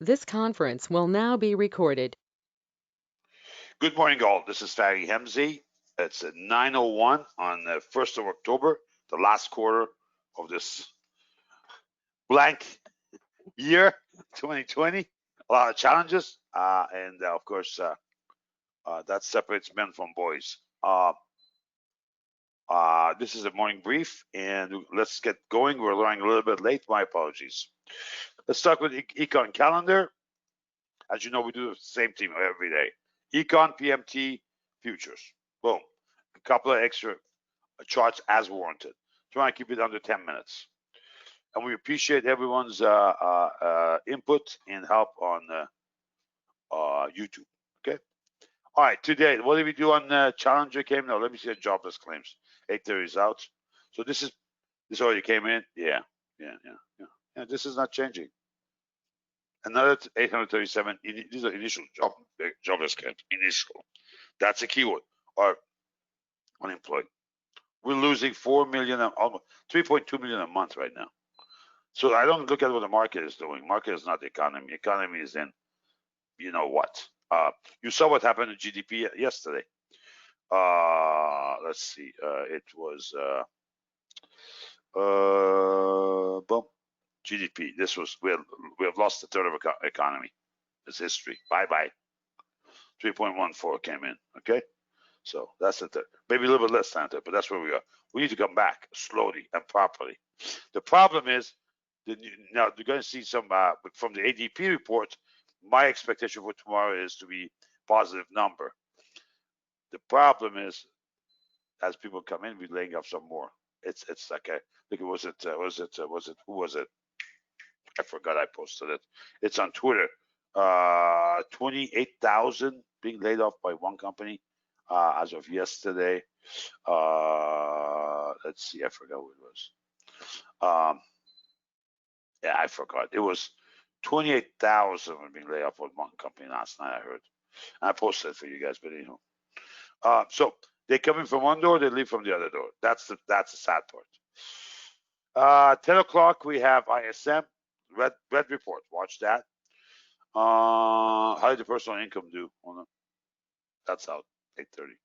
This conference will now be recorded. Good morning, all. This is Fadi Hemzi. It's at 9:01 on the 1st of October, the last quarter of this blank year, 2020. A lot of challenges, and of course, that separates men from boys. This is a morning brief, and let's get going. We're running a little bit late. My apologies. Let's start with Econ Calendar. As you know, we do the same thing every day. Econ, PMT, futures. Boom. A couple of extra charts as warranted. Trying to keep it under 10 minutes. And we appreciate everyone's input and help on YouTube. Okay. All right. Today, what did we do on Challenger came? No, let me see the jobless claims. 8:30 is out. So this already came in. Yeah. This is not changing. Another 837. These are initial jobless claims. Initial. That's a keyword. Or unemployed. We're losing 4 million, almost 3.2 million a month right now. So I don't look at what the market is doing. Market is not the economy. Economy is in, you know what? You saw what happened to GDP yesterday. Let's see. It was boom. GDP. This was we have lost a third of economy. It's history. Bye bye. 3.14 came in. Okay. So that's it. Maybe a little bit less than that, but that's where we are. We need to come back slowly and properly. The problem is that now you're going to see some from the ADP report. My expectation for tomorrow is to be positive number. The problem is, as people come in, we're laying off some more. It's like a look. Was it who was it? I forgot. I posted it. It's on Twitter. 28,000 being laid off by one company. As of yesterday. Let's see, I forgot what it was. Yeah, I forgot. It was 28,000 being laid off with one company last night, I heard. And I posted it for you guys, but anyhow. So they come in from one door, they leave from the other door. That's the sad part. 10 o'clock, we have ISM, red report. Watch that. How did the personal income do? Oh, no. That's out. 8:30.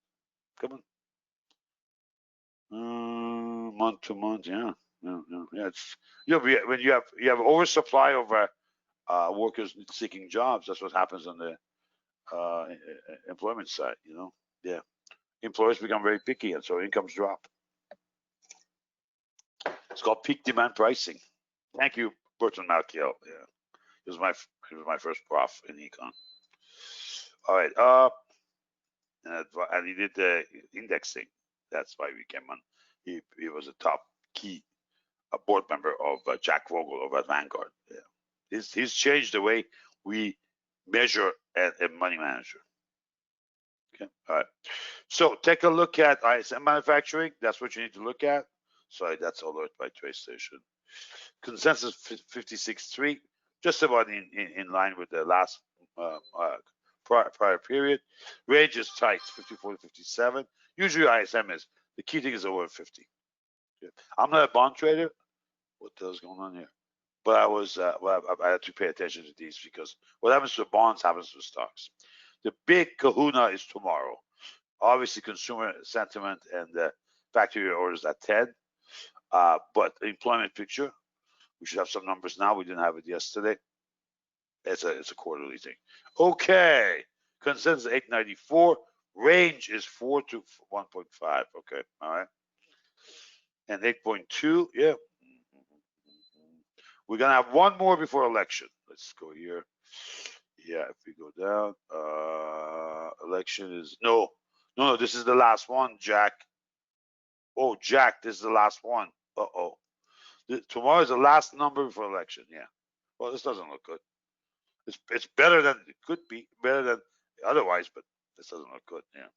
Come on. Month to month, yeah. It's when you have oversupply of workers seeking jobs. That's what happens on the employment side. Yeah. Employers become very picky, and so incomes drop. It's called peak demand pricing. Thank you, Burton Malkiel. Yeah, he was my first prof in econ. All right. And he did the indexing. That's why we came on. He was a top key board member of Jack Vogel over at Vanguard. Yeah. He's changed the way we measure a money manager. Okay. All right. So take a look at ISM manufacturing. That's what you need to look at. Sorry, that's alert by TradeStation. Consensus 56.3, just about in line with the last prior period. Range is tight, 54 to 57. Usually ISM is, the key thing is over 50. Okay. I'm not a bond trader. What the hell's going on here? But I was, I had to pay attention to these because what happens to bonds happens to stocks. The big kahuna is tomorrow. Obviously, consumer sentiment and the factory orders at 10. But the employment picture, we should have some numbers now. We didn't have it yesterday. It's a quarterly thing. Okay. Consensus 894. Range is 4 to 1.5. Okay. All right. And 8.2. Yeah. We're going to have one more before election. Let's go here. Yeah, if we go down, election is no, this is the last one, Jack. Oh, Jack, this is the last one. Uh-oh. Tomorrow is the last number before election. Yeah. Well, this doesn't look good. It's better than it could be, better than otherwise, but this doesn't look good. Yeah.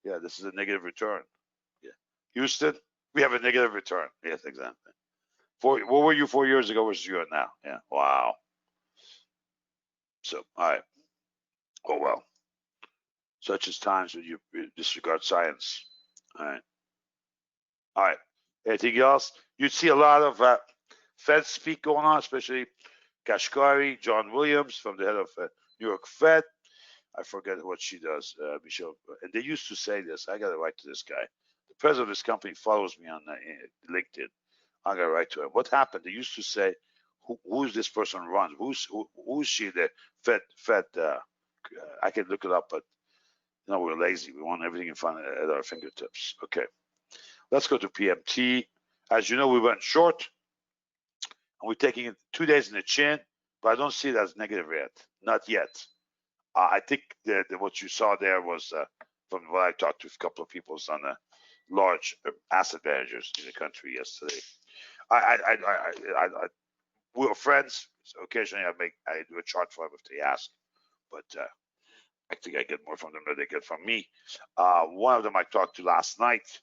Yeah, this is a negative return. Yeah. Houston, we have a negative return. Yes, exactly. What were you 4 years ago versus you are now? Yeah. Wow. So, all right. Oh, well. Such as times when you disregard science. All right. All right. Anything else? You'd see a lot of Fed speak going on, especially Kashkari, John Williams, from the head of New York Fed. I forget what she does, Michelle. And they used to say this. I got to write to this guy. The president of this company follows me on LinkedIn. I got to write to him. What happened? They used to say, who's this person runs? Who's she? The Fed. I can look it up, but we're lazy. We want everything in front at our fingertips. Okay, let's go to PMT. As you know, we went short, and we're taking it 2 days in the chin, but I don't see it as negative yet. Not yet. I think that what you saw there was from what I talked to a couple of people on the large asset managers in the country yesterday. We're friends. So occasionally I do a chart for them if they ask, but I think I get more from them than they get from me. One of them I talked to last night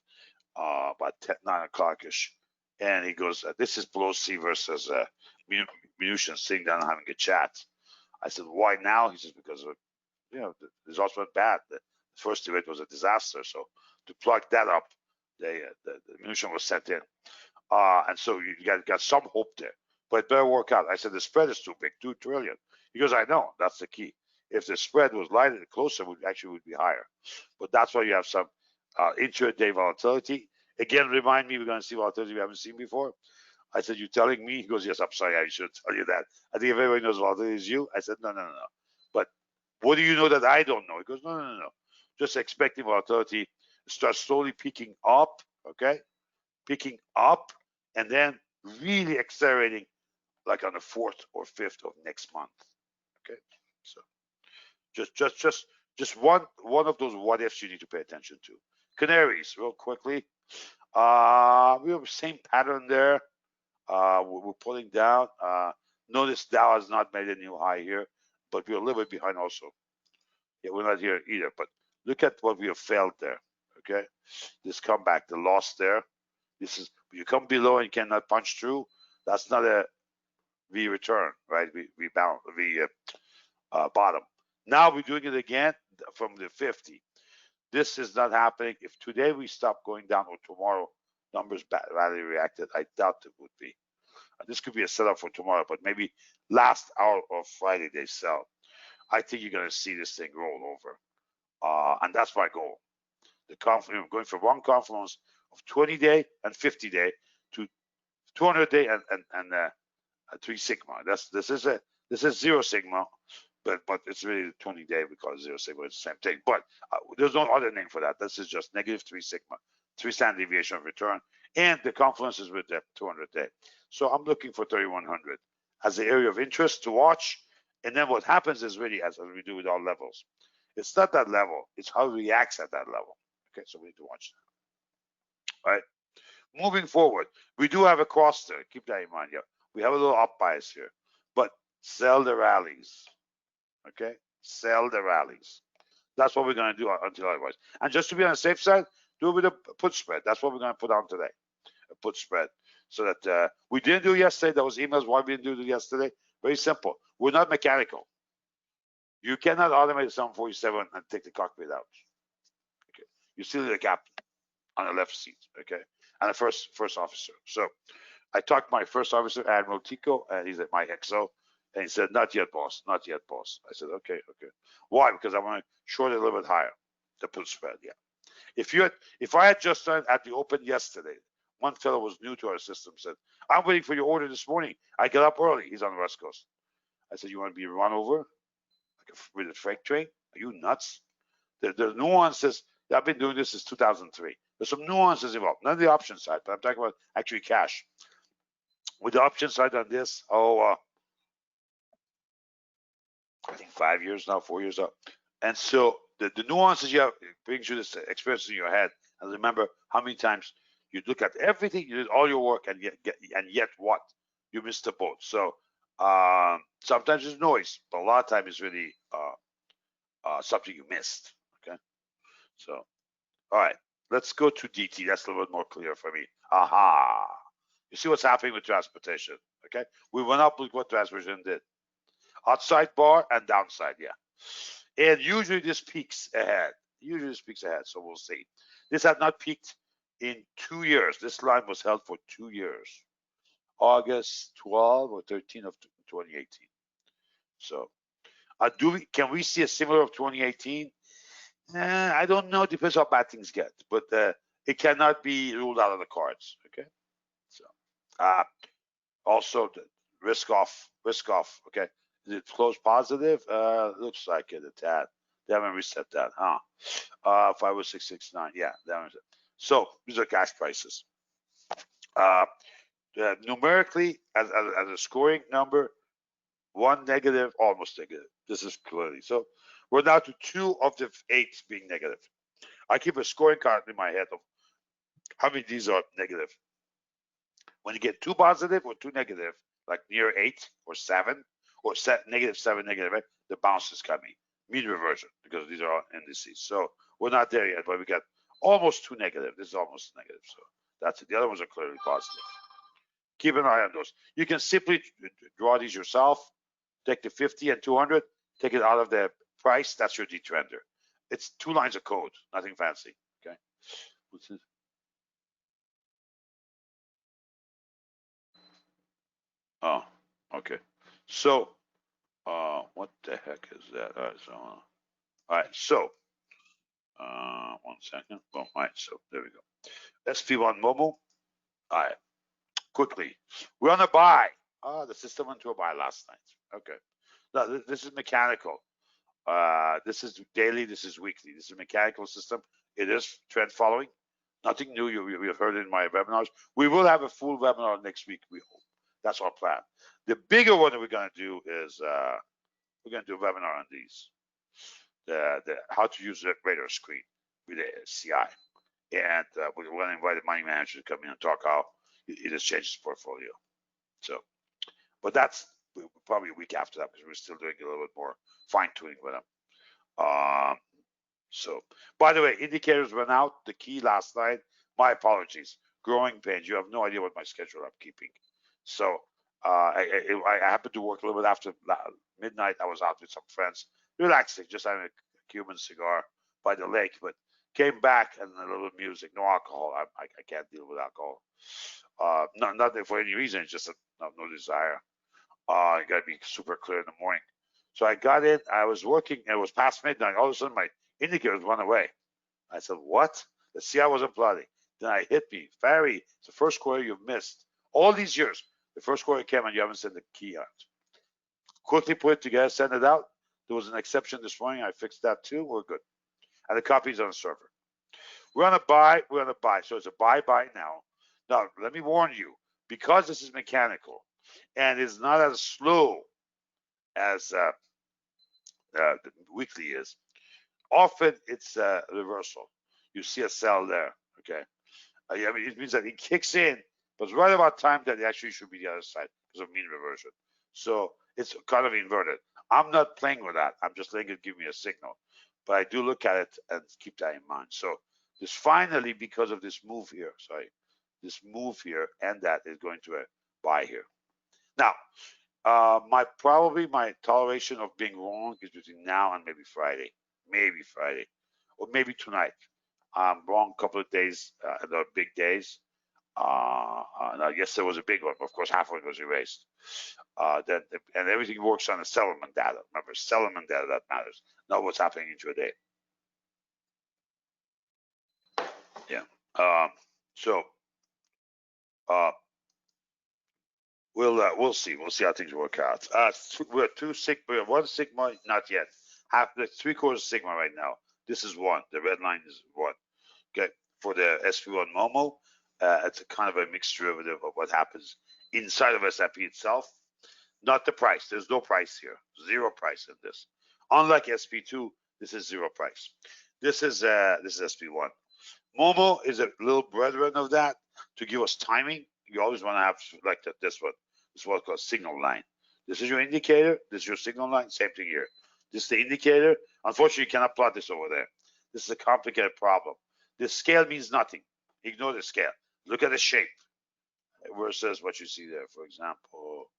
about 9 o'clock-ish, and he goes, this is Pelosi versus Mnuchin sitting down and having a chat. I said, why now? He says, because of, the results went bad. The first debate was a disaster. So to plug that up, the Mnuchin was sent in. And so you got some hope there. But it better work out. I said, the spread is too big, 2 trillion. He goes, I know, that's the key. If the spread was lighter, closer, would be higher. But that's why you have some intraday volatility. Again, remind me, we're going to see volatility we haven't seen before. I said, you telling me? He goes, yes, I'm sorry, I should tell you that. I think if everybody knows volatility is you. I said, no. But what do you know that I don't know? He goes, no. Just expecting volatility start slowly peaking up, okay? Peaking up, and then really accelerating like on the 4th or 5th of next month, okay? So just one of those what ifs you need to pay attention to. Canaries, real quickly. We have the same pattern there. We're pulling down. Notice Dow has not made a new high here, but we're a little bit behind also. Yeah, we're not here either, but look at what we have failed there, okay? This comeback, the loss there. This is, you come below and cannot punch through. That's not a V return, right? We bottom. Now we're doing it again from the 50. This is not happening. If today we stop going down or tomorrow numbers badly reacted, I doubt it would be. This could be a setup for tomorrow, but maybe last hour of Friday they sell. I think you're going to see this thing roll over. And that's my goal. The confluence, going from one confluence of 20-day and 50-day to 200-day and 3 sigma. This is 0 sigma, but it's really 20-day because 0 sigma is the same thing. But there's no other name for that. This is just negative 3 sigma, 3 standard deviation of return, and the confluence is with the 200-day. So I'm looking for 3100 as the area of interest to watch. And then what happens is really, as we do with all levels, it's not that level, it's how it reacts at that level. Okay, so we need to watch that. All right. Moving forward, we do have a cross there. Keep that in mind. Yeah, we have a little up bias here, but sell the rallies. Okay, sell the rallies. That's what we're going to do until otherwise. And just to be on the safe side, do it with a put spread. That's what we're going to put on today, a put spread. So that we didn't do yesterday. There was emails why we didn't do it yesterday. Very simple. We're not mechanical. You cannot automate 747 and take the cockpit out. Okay, you still need a captain on the left seat. Okay, and a first officer. So I talked to my first officer, Admiral Tico, and he's at my XO, and he said, "Not yet, boss. Not yet, boss." I said, "Okay." Why? Because I want to short it a little bit higher, the put spread. Yeah. If I had just done at the open yesterday, one fellow was new to our system, said, "I'm waiting for your order this morning. I get up early." He's on the West Coast. I said, "You want to be run over with a freight train? Are you nuts?" The nuances. I've been doing this since 2003. There's some nuances involved. Not the option side, but I'm talking about actually cash. With the option side on this, I think 5 years now, 4 years up. And so the nuances you have, it brings you this experience in your head. And remember how many times you look at everything, you did all your work, and yet what? You missed the boat. So sometimes it's noise, but a lot of times it's really something you missed. Okay. So, all right, let's go to DT. That's a little bit more clear for me. Aha. You see what's happening with transportation. Okay. We went up with what transportation did. Outside bar and downside, yeah. And usually this peaks ahead. So we'll see. This had not peaked in 2 years. This line was held for 2 years. August 12 or 13 of 2018. So, can we see a similar of 2018? I don't know. Depends how bad things get, but it cannot be ruled out of the cards. Okay. So, also the risk off. Okay. Is it close positive? Looks like it. A tad. They haven't reset that, huh? 50669. Yeah, that was it. So these are cash prices. Numerically, as a scoring number, 1 negative, almost negative. This is clearly so. We're down to 2 of the 8 being negative. I keep a scoring card in my head of how many of these are negative. When you get 2 positive or 2 negative, like near 8 or 7 or negative 7, negative 8, the bounce is coming. Mean reversion, because these are all indices. So we're not there yet, but we got almost 2 negative. This is almost negative. So that's it. The other ones are clearly positive. Keep an eye on those. You can simply draw these yourself. Take the 50 and 200, take it out of the price. That's your detrender. It's 2 lines of code, nothing fancy. Okay. What's this? Oh, okay. So, what the heck is that? All right. So, 1 second. All right. So there we go. SP1 Momo. All right. Quickly, we're on a buy. The system went to a buy last night. Okay. Now this is mechanical. This is daily. This is weekly. This is a mechanical system. It is trend following. Nothing new. We have heard it in my webinars. We will have a full webinar next week, we hope. That's our plan. The bigger one that we're going to do is we're going to do a webinar on these. The how to use the radar screen with the CI. And we're going to invite the money manager to come in and talk how it has changed his portfolio. So, but that's probably a week after that, because we're still doing a little bit more fine tuning with them. So, by the way, indicators went out. The key last night. My apologies. Growing pains. You have no idea what my schedule I'm keeping. So I happened to work a little bit after midnight. I was out with some friends, relaxing, just having a Cuban cigar by the lake. But came back and a little music, no alcohol. I can't deal with alcohol. Not for any reason. It's just no desire. I got to be super clear in the morning. So I got in. I was working. And it was past midnight. All of a sudden, my indicators went away. I said, "What?" The CI wasn't plotting. Then I hit me. Barry, it's the first quarter you've missed all these years. The first quarter came and you haven't sent the key out. Quickly put it together, send it out. There was an exception this morning. I fixed that too. We're good. And the copy's on the server. We're on a buy. We're on a buy. So it's a buy now. Now, let me warn you, because this is mechanical and is not as slow as the weekly is, often it's a reversal. You see a sell there, okay? I mean, it means that it kicks in, but it's right about time that it actually should be the other side because of mean reversion. So it's kind of inverted. I'm not playing with that. I'm just letting it give me a signal. But I do look at it and keep that in mind. So this finally, because of this move here, this move here and that is going to a buy here. Now, my toleration of being wrong is between now and maybe Friday, or maybe tonight. I'm wrong a couple of days, the big days. Now, yesterday was a big one. Of course, half of it was erased. And everything works on the settlement data. Remember, settlement data that matters, not what's happening intraday. Yeah. We'll see. We'll see how things work out. We're 2 sigma, 1 sigma, not yet. Half the 3/4 sigma right now. This is 1. The red line is 1. Okay. For the SP1 Momo, it's a kind of a mixed derivative of what happens inside of SIP itself, not the price. There's no price here. 0 price in this. Unlike SP2, this is 0 price. This is SP1. Momo is a little brethren of that to give us timing. You always want to have like this one. This is what's called signal line. This is your indicator. This is your signal line. Same thing here. This is the indicator. Unfortunately, you cannot plot this over there. This is a complicated problem. This scale means nothing. Ignore the scale. Look at the shape versus what you see there. For example,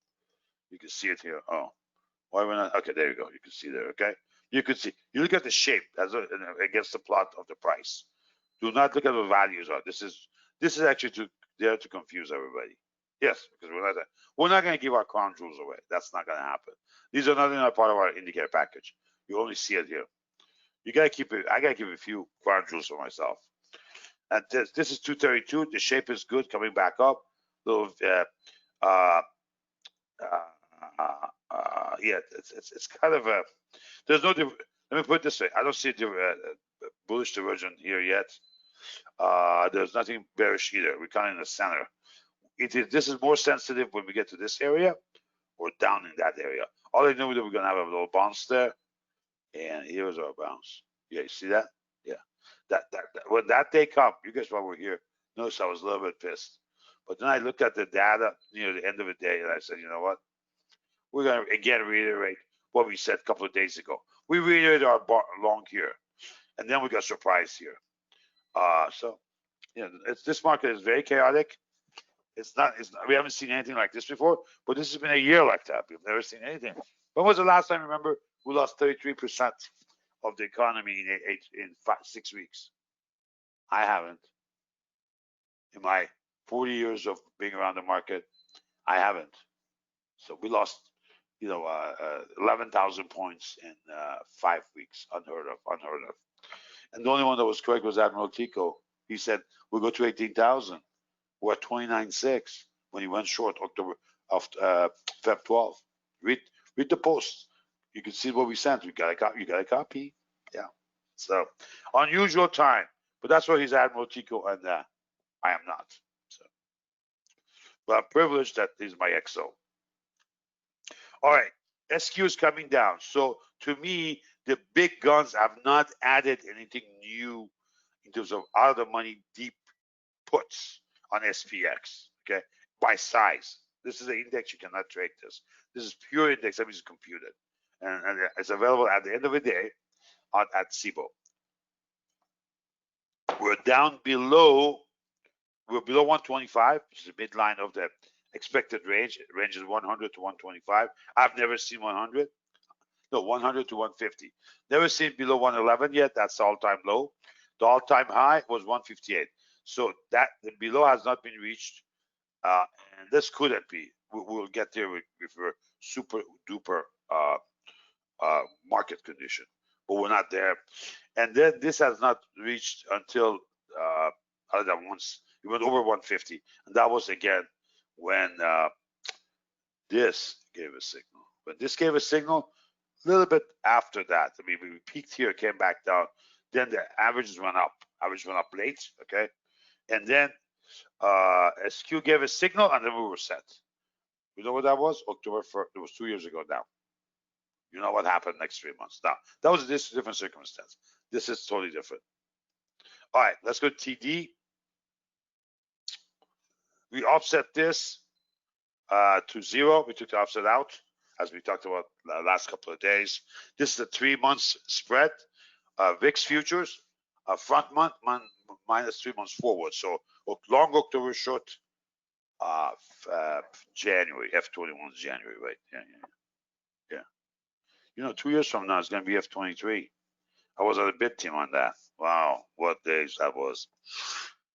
you can see it here. Oh, why we're not? Okay, there you go. You can see there. Okay, you can see. You look at the shape as against the plot of the price. Do not look at the values are. This is actually there to confuse everybody. Yes, because we're not going to give our crown jewels away. That's not going to happen. These are not part of our indicator package. You only see it here. You got to keep it. I got to keep a few crown jewels for myself. And this is 232. The shape is good, coming back up. Little, yeah, it's kind of a. There's no. Let me put it this way. I don't see a bullish diversion here yet. There's nothing bearish either. We're kind of in the center. This is more sensitive when we get to this area or down in that area. All I know is that we're gonna have a little bounce there, and here's our bounce. Yeah, you see that? Yeah, that when that day comes, you guys while we're here, notice I was a little bit pissed, but then I looked at the data near the end of the day, and I said, you know what? We're gonna again reiterate what we said a couple of days ago. We reiterated our long here, and then we got surprised here. So, you know, this market is very chaotic. It's not, we haven't seen anything like this before, but this has been a year like that. We've never seen anything. When was the last time, remember, we lost 33% of the economy in 6 weeks? I haven't. In my 40 years of being around the market, I haven't. So we lost, 11,000 points in 5 weeks. Unheard of. And the only one that was correct was Admiral Tico. He said, we'll go to 18,000. We're at 29.6 when he went short October of Feb 12. Read the post. You can see what we sent. You got a copy. Yeah. So unusual time, but that's why he's Admiral Tico and I am not. So, but I'm privileged that he's my XO. All right, SQ is coming down. So to me, the big guns have not added anything new in terms of out of the money deep puts on SPX, okay, by size. This is an index, you cannot trade this. This is pure index, that means it's computed. And it's available at the end of the day at CBOE. We're down below, we're below 125, which is the midline of the expected range. It ranges 100 to 125. I've never seen 100. No, 100 to 150. Never seen below 111 yet. That's the all-time low. The all-time high was 158. So that the below has not been reached, and this couldn't be. We'll get there with a super duper market condition, but we're not there. And then this has not reached until other than once it went over 150, and that was again when this gave a signal. When this gave a signal, a little bit after that, I mean, we peaked here, came back down, then the averages went up. Average went up late, okay, and then SQ gave a signal, and then we were set. You know what that was? October 1st. It was 2 years ago now. You know what happened next 3 months. Now, that was this different circumstance. This is totally different. All right, let's go to TD. We offset this to 0. We took the offset out, as we talked about the last couple of days. This is the 3 months spread. VIX futures, front month minus 3 months forward. So long October, short January. F21 is January, right? Yeah. You know, 2 years from now, it's going to be F23. I was on a bid team on that. Wow, what days that was.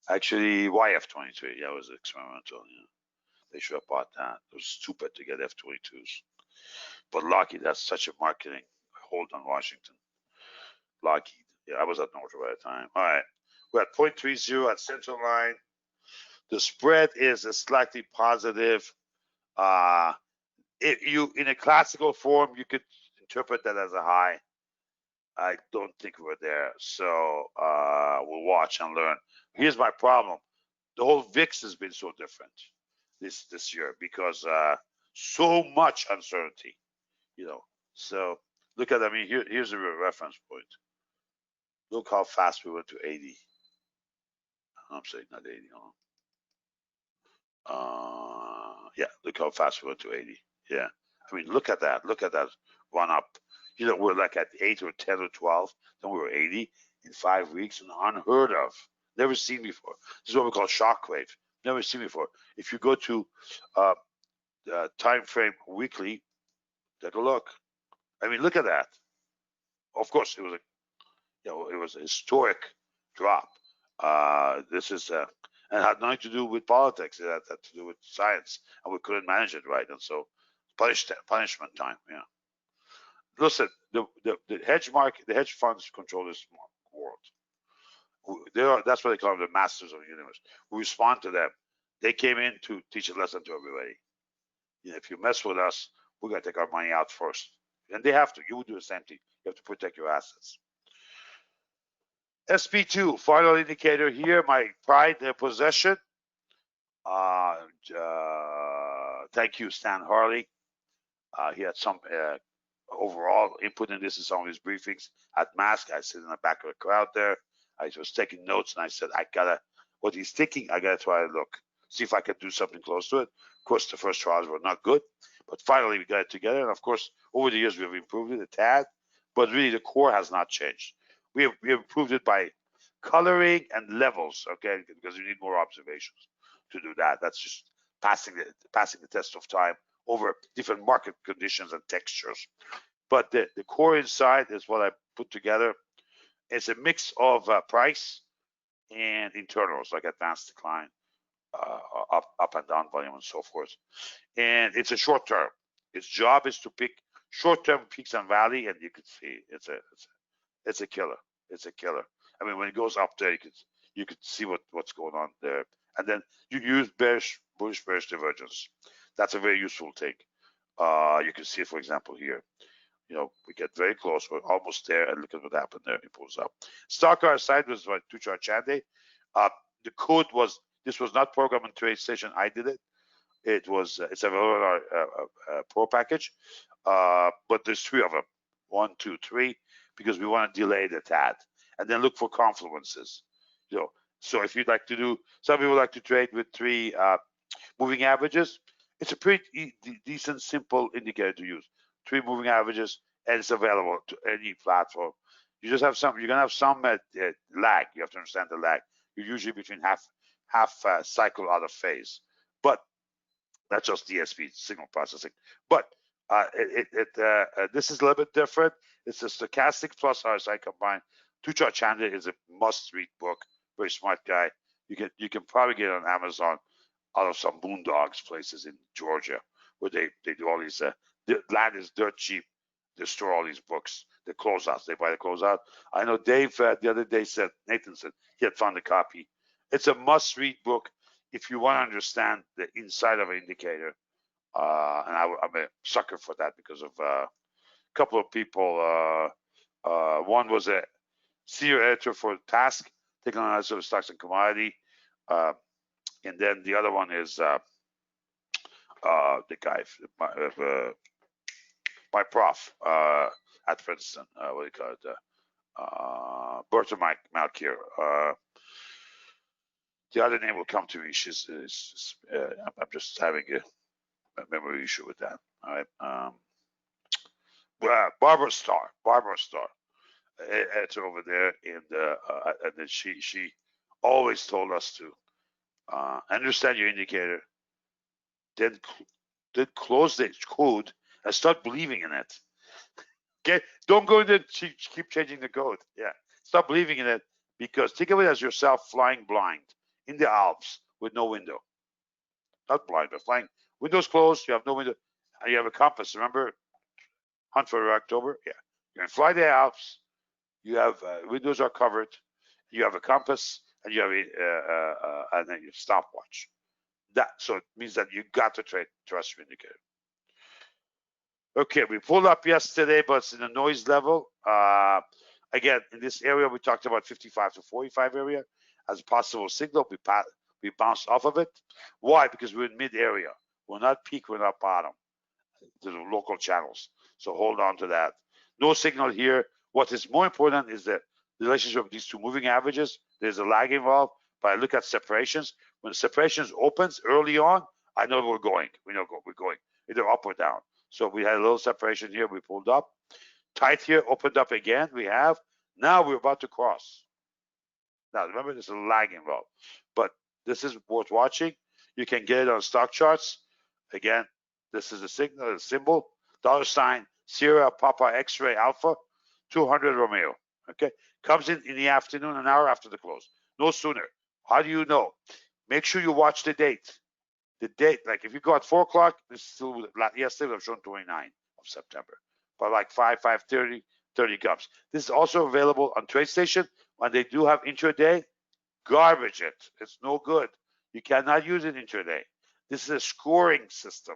Actually, why F23? Yeah, it was experimental. Yeah. They should have bought that. It was stupid to get F22s. But Lockheed has such a marketing hold on Washington. Lockheed. Yeah, I was at Northrop at the time. All right. We're at 0.30 at central line. The spread is a slightly positive. In a classical form, you could interpret that as a high. I don't think we're there. So we'll watch and learn. Here's my problem. The whole VIX has been so different this year because so much uncertainty, you know. So look at, I mean, here's a reference point. Look how fast we went to 80. I'm saying not 80. Yeah, look how fast we went to 80. Yeah, I mean, look at that. Look at that run up. You know, we're like at 8 or 10 or 12. Then we were 80 in 5 weeks, and unheard of. Never seen before. This is what we call shockwave. Never seen before. If you go to time frame weekly, take a look. I mean, look at that. Of course, it was a historic drop. This is and it had nothing to do with politics. It had to do with science, and we couldn't manage it right, and so punishment time. Yeah. Listen, the hedge market, the hedge funds control this world. That's what they call them, the masters of the universe. We respond to them. They came in to teach a lesson to everybody. You know, if you mess with us, we're going to take our money out first. And they have to. You would do the same thing. You have to protect your assets. SP2, final indicator here, my pride and possession. Thank you, Stan Harley. He had some overall input in this in some of his briefings at Mask. I sit in the back of the crowd there. I was taking notes, and I said, what he's thinking, I gotta try to look, see if I can do something close to it. Of course, the first trials were not good, but finally we got it together. And of course, over the years, we've improved it a tad, but really the core has not changed. We have improved it by coloring and levels, okay, because you need more observations to do that. That's just passing the test of time over different market conditions and textures. But the core inside is what I put together. It's a mix of price and internals like advanced decline, up and down volume, and so forth. And it's a short term. Its job is to pick short term peaks and valley, and you can see it's a killer. It's a killer. I mean, when it goes up there, you could see what's going on there. And then you use bullish bearish divergence. That's a very useful thing. You can see it, for example, here. You know, we get very close. We're almost there, and look at what happened there. It pulls up. Stock side was by Tushar Chande. The code was, this was not program and trade session. I did it. It was it's available on our pro package, but there's 3 of them. 1, 2, 3, because we want to delay the tad, and then look for confluences. You know, so if you'd like to do, some people like to trade with 3 moving averages. It's a pretty decent, simple indicator to use. 3 moving averages, and it's available to any platform. You just have some. You're gonna have some lag. You have to understand the lag. You're usually between half cycle out of phase, but that's just DSP, signal processing. But this is a little bit different. It's a stochastic plus RSI combined. Tushar Chande is a must-read book. Very smart guy. You can probably get it on Amazon out of some boondocks places in Georgia where they do all these. The land is dirt cheap. They store all these books. The closeouts. They buy the closeout. I know Dave the other day said, Nathan said he had found a copy. It's a must-read book if you want to understand the inside of an indicator. And I'm a sucker for that because of a couple of people. One was a senior editor for Task, taking on of stocks and commodity. And then the other one is the guy, my prof at Princeton. What do you call it? Bertha Malkier. The other name will come to me. I'm just having a memory issue with that. All right. Barbara Starr, editor over there, and then she always told us to understand your indicator, then close the code and start believing in it. Okay, don't go in there. Keep changing the code. Yeah, stop believing in it, because think of it as yourself flying blind in the Alps with no window. Not blind, but flying. Windows closed. You have no window. And you have a compass. Remember, Hunt for October. Yeah, you're gonna fly the Alps. You have windows are covered. You have a compass, and you have and then your stopwatch. So it means that you got to trust your indicator. Okay, we pulled up yesterday, but it's in the noise level. Again, in this area, we talked about 55 to 45 area as a possible signal. We bounced off of it. Why? Because we're in mid area. We're not peak, we're not bottom. There's local channels. So hold on to that. No signal here. What is more important is the relationship of these 2 moving averages. There's a lag involved, but I look at separations. When separations opens early on, I know we're going. We know we're going either up or down. So we had a little separation here. We pulled up. Tight here, opened up again. We have. Now we're about to cross. Now, remember, there's a lag involved. But this is worth watching. You can get it on stock charts. Again, this is a signal, a symbol. $, Sierra Papa X-ray Alpha, 200 Romeo. Okay, comes in the afternoon, an hour after the close. No sooner. How do you know? Make sure you watch the date. The date, like if you go at 4 o'clock, this is still yesterday I've shown 29 of September. But like 5:30, 30 comes. This is also available on TradeStation when they do have intraday. Garbage it. It's no good. You cannot use it intraday. This is a scoring system.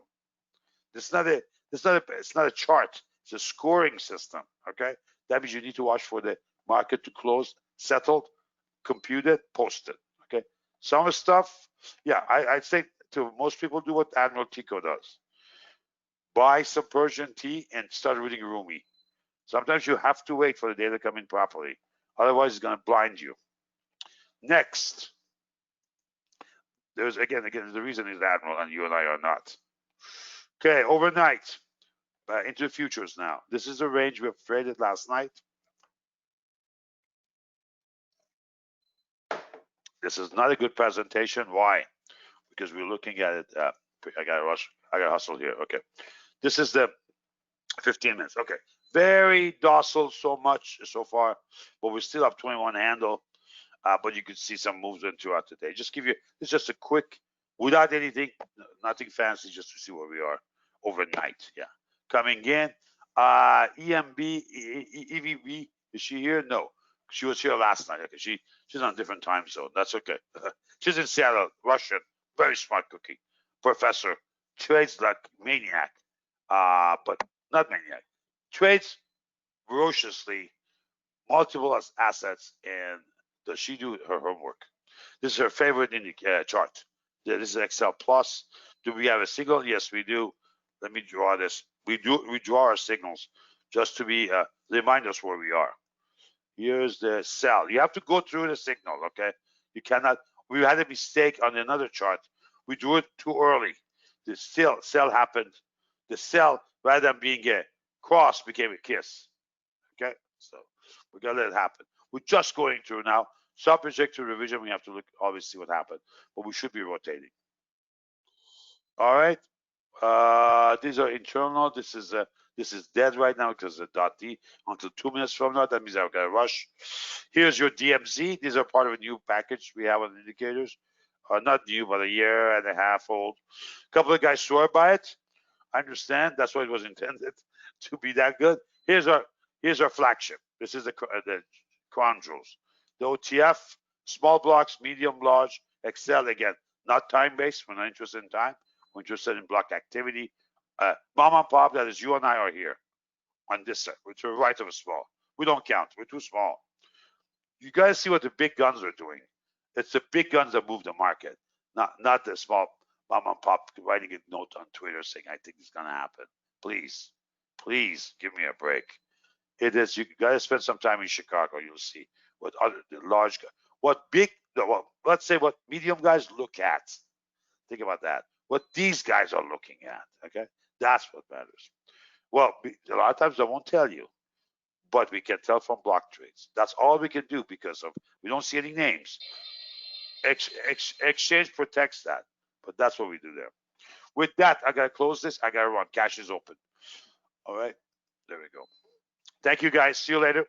It's not a chart. It's a scoring system. Okay, that means you need to watch for the market to close, settled, computed, posted. Okay, some of the stuff, yeah, I'd say to most people do what Admiral Tico does. Buy some Persian tea and start reading Rumi. Sometimes you have to wait for the data to come in properly. Otherwise, it's going to blind you. Next, there's again, the reason is Admiral and you and I are not. Okay, overnight, into the futures now. This is the range we have traded last night. This is not a good presentation. Why? Because we're looking at it. I got to rush. I got to hustle here. Okay. This is the 15 minutes. Okay. Very docile so much so far, but we still have 21 handle. But you can see some movement throughout the day. Just give you, it's just a quick, without anything, nothing fancy, just to see where we are overnight. Yeah. Coming in, EMB, EVB, is she here? No. She was here last night. Okay. She's on a different time zone. That's okay. She's in Seattle, Russian, very smart cookie, professor, trades like maniac, but not maniac. Trades ferociously, multiple assets, and does she do her homework? This is her favorite in the chart. This is Excel Plus. Do we have a signal? Yes, we do. Let me draw this. We draw our signals just to be remind us where we are. Here's the sell. You have to go through the signal, okay? You cannot. We had a mistake on another chart. We drew it too early. The sell happened. The sell, rather than being a cross, became a kiss. Okay, so we gotta let it happen. We're just going through now. Subject to revision, we have to look, obviously, see what happened, but we should be rotating. All right. These are internal. This is dead right now because the .D until 2 minutes from now. That means I've got to rush. Here's your DMZ. These are part of a new package we have on indicators. Not new, but a year and a half old. A couple of guys swore by it. I understand. That's why it was intended to be that good. Here's our flagship. This is the crown jewels. The OTF, small blocks, medium, large, Excel again. Not time-based. We're not interested in time. We're interested in block activity. Mom and pop, that is you and I are here on this side. We're to the right of a small. We don't count. We're too small. You guys see what the big guns are doing. It's the big guns that move the market, not the small mom and pop writing a note on Twitter saying, I think it's going to happen. Please give me a break. It is, you got to spend some time in Chicago. You'll see what let's say what medium guys look at. Think about that. What these guys are looking at, okay? That's what matters. Well, a lot of times I won't tell you, but we can tell from block trades. That's all we can do because we don't see any names. Exchange protects that, but that's what we do there. With that, I got to close this. I got to run. Cash is open. All right. There we go. Thank you, guys. See you later.